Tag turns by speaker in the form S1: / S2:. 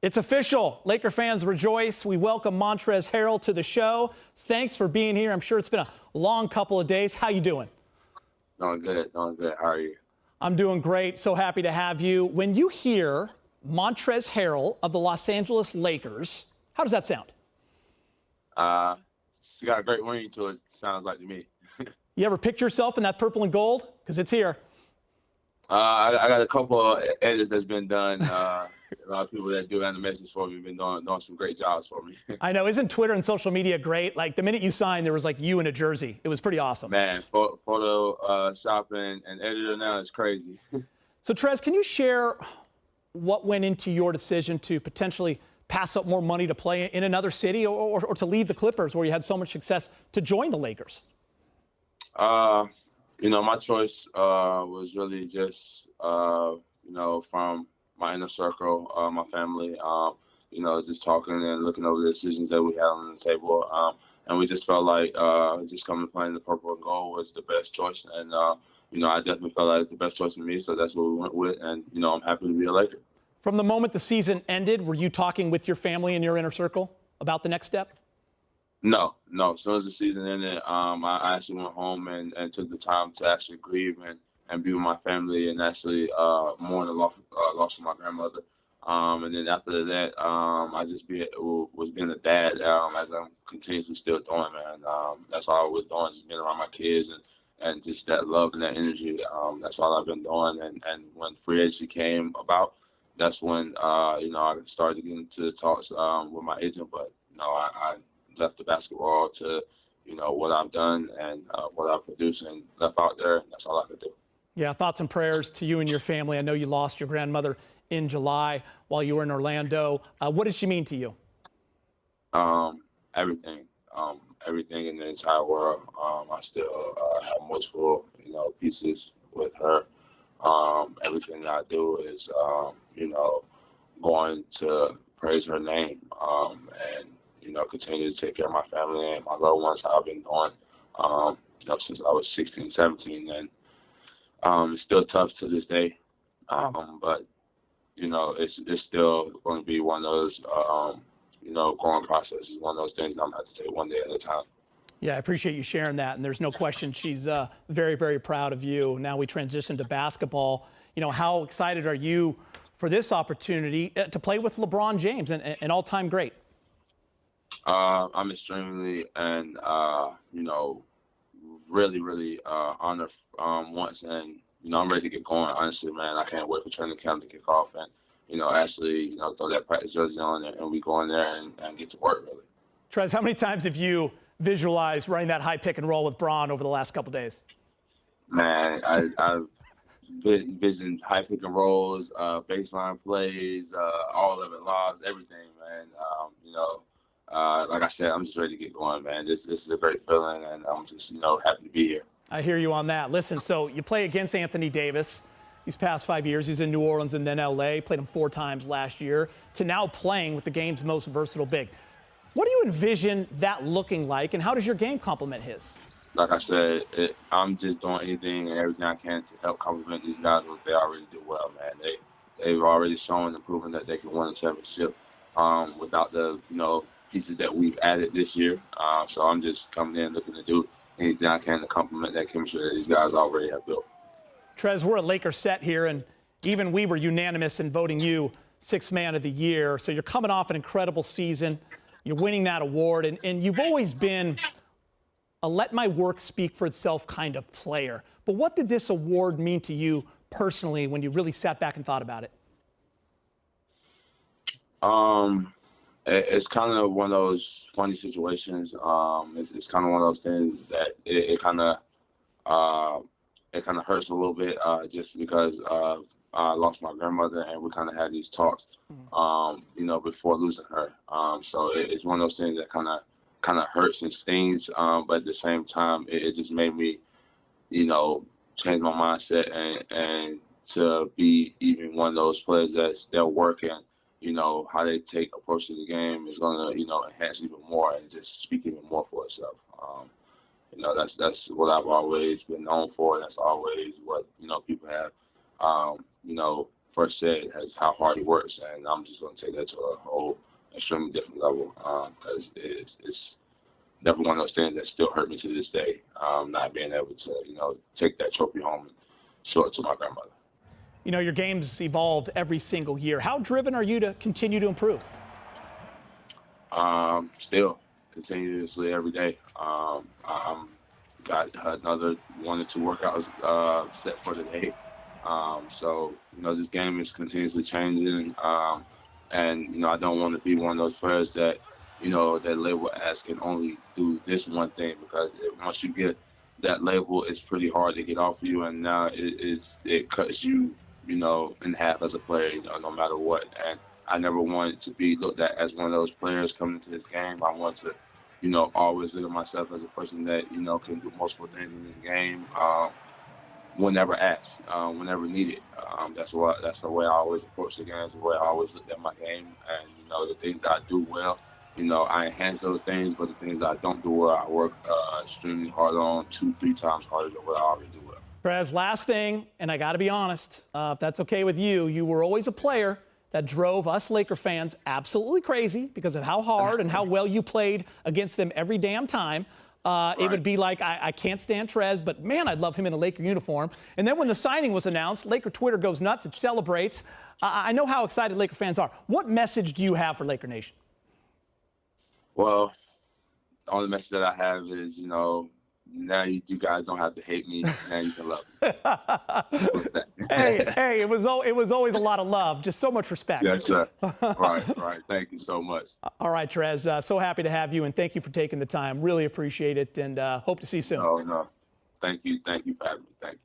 S1: It's official. Laker fans rejoice. We welcome Montrezl Harrell to the show. Thanks for being here. I'm sure it's been a long couple of days. How you doing?
S2: Doing good, doing good. How are you?
S1: I'm doing great. So happy to have you. When you hear Montrezl Harrell of the Los Angeles Lakers, how does that sound?
S2: She got a great ring to it, sounds like to me.
S1: You ever picture yourself in that purple and gold? Because it's here.
S2: I got a couple of edits that's been done. A lot of people that do animations for me have been doing some great jobs for me.
S1: I know. Isn't Twitter and social media great? Like the minute you signed, there was like you in a jersey. It was pretty awesome.
S2: Man, photo shopping and editor now is crazy.
S1: So, Trez, can you share what went into your decision to potentially pass up more money to play in another city or to leave the Clippers where you had so much success to join the Lakers?
S2: My choice was really just, from my inner circle, my family, just talking and looking over the decisions that we had on the table. And we just felt like just coming to playing the purple and gold was the best choice. And, I definitely felt like it's the best choice for me. So that's what we went with. And, I'm happy to be a Laker.
S1: From the moment the season ended, were you talking with your family and your inner circle about the next step?
S2: No. As soon as the season ended, I actually went home and took the time to actually grieve and be with my family and actually mourn the loss of my grandmother. And then after that, I just was being a dad as I'm continuously still doing, man. That's all I was doing, just being around my kids and just that love and that energy. That's all I've been doing. And when free agency came about, that's when, I started getting into the talks with my agent. But, I left the basketball to, what I've done and what I've produced and left out there. And that's all I could do.
S1: Yeah, thoughts and prayers to you and your family. I know you lost your grandmother in July while you were in Orlando. What did she mean to you?
S2: Everything. Everything in the entire world. I still have multiple, pieces with her. Everything that I do is, going to praise her name and, continue to take care of my family and my loved ones, how I've been doing, since I was 16, 17. And it's still tough to this day. But, it's still going to be one of those, growing processes, one of those things I'm going to have to take one day at a time.
S1: Yeah, I appreciate you sharing that. And there's no question she's very, very proud of you. Now we transition to basketball. How excited are you for this opportunity to play with LeBron James, an all-time great?
S2: I'm extremely and, really, really honored once. And, I'm ready to get going. Honestly, man, I can't wait for training camp to kick off and, actually, throw that practice jersey on and we go in there and get to work, really.
S1: Trez, how many times have you visualized running that high pick and roll with Bron over the last couple of days?
S2: Man, I've visioned high pick and rolls, baseline plays, all of it, lobs, everything, man. Like I said, I'm just ready to get going, man. This is a great feeling, and I'm just, happy to be here.
S1: I hear you on that. Listen, so you play against Anthony Davis these past 5 years. He's in New Orleans and then L.A. Played him 4 times last year to now playing with the game's most versatile big. What do you envision that looking like, and how does your game complement his?
S2: Like I said, I'm just doing anything and everything I can to help complement these guys. What they already do well, man. They've already shown and proven that they can win a championship without the pieces that we've added this year. So I'm just coming in looking to do anything I can to complement that chemistry that these guys already have built.
S1: Trez, we're a Lakers set here, and even we were unanimous in voting you Sixth Man of the Year. So you're coming off an incredible season. You're winning that award, and you've always been a let my work speak for itself kind of player. But what did this award mean to you personally when you really sat back and thought about it?
S2: It's kind of one of those funny situations. It's kind of one of those things that it kind of hurts a little bit just because I lost my grandmother and we kind of had these talks, before losing her. So it's one of those things that kind of hurts and stings. But at the same time, it just made me, change my mindset and to be even one of those players that's they'll work and, how they take approach to the game is going to, enhance even more and just speak even more for itself. That's what I've always been known for. That's always what, people have, first said, has how hard he works, and I'm just going to take that to a whole extremely different level because it's never one of those things that still hurt me to this day. Not being able to, take that trophy home and show it to my grandmother.
S1: Your game's evolved every single year. How driven are you to continue to improve?
S2: Still continuously every day. I'm got another 1 or 2 workouts set for the day. So this game is continuously changing, and I don't want to be one of those players that that label as can only do this one thing, because once you get that label, it's pretty hard to get off of you, and now it cuts you in half as a player, no matter what. And I never wanted to be looked at as one of those players coming into this game. I want to always look at myself as a person that can do multiple things in this game, whenever asked, whenever needed. That's the way I always approach the game. That's the way I always look at my game. And the things that I do well, I enhance those things. But the things that I don't do well, I work extremely hard on, 2-3 times harder than what I already do well.
S1: Perez, last thing, and I got to be honest, if that's okay with you, you were always a player that drove us Laker fans absolutely crazy because of how hard and how well you played against them every damn time. Right. It would be like, I can't stand Trez, but man, I'd love him in a Laker uniform. And then when the signing was announced, Laker Twitter goes nuts. It celebrates. I know how excited Laker fans are. What message do you have for Laker Nation?
S2: Well, the only message that I have is, now you guys don't have to hate me. Now you can love me.
S1: hey, it was always a lot of love. Just so much respect.
S2: Yes, sir. Right. Thank you so much.
S1: All right, Trez. So happy to have you, and thank you for taking the time. Really appreciate it, and hope to see you soon.
S2: No. Thank you for having me. Thank you.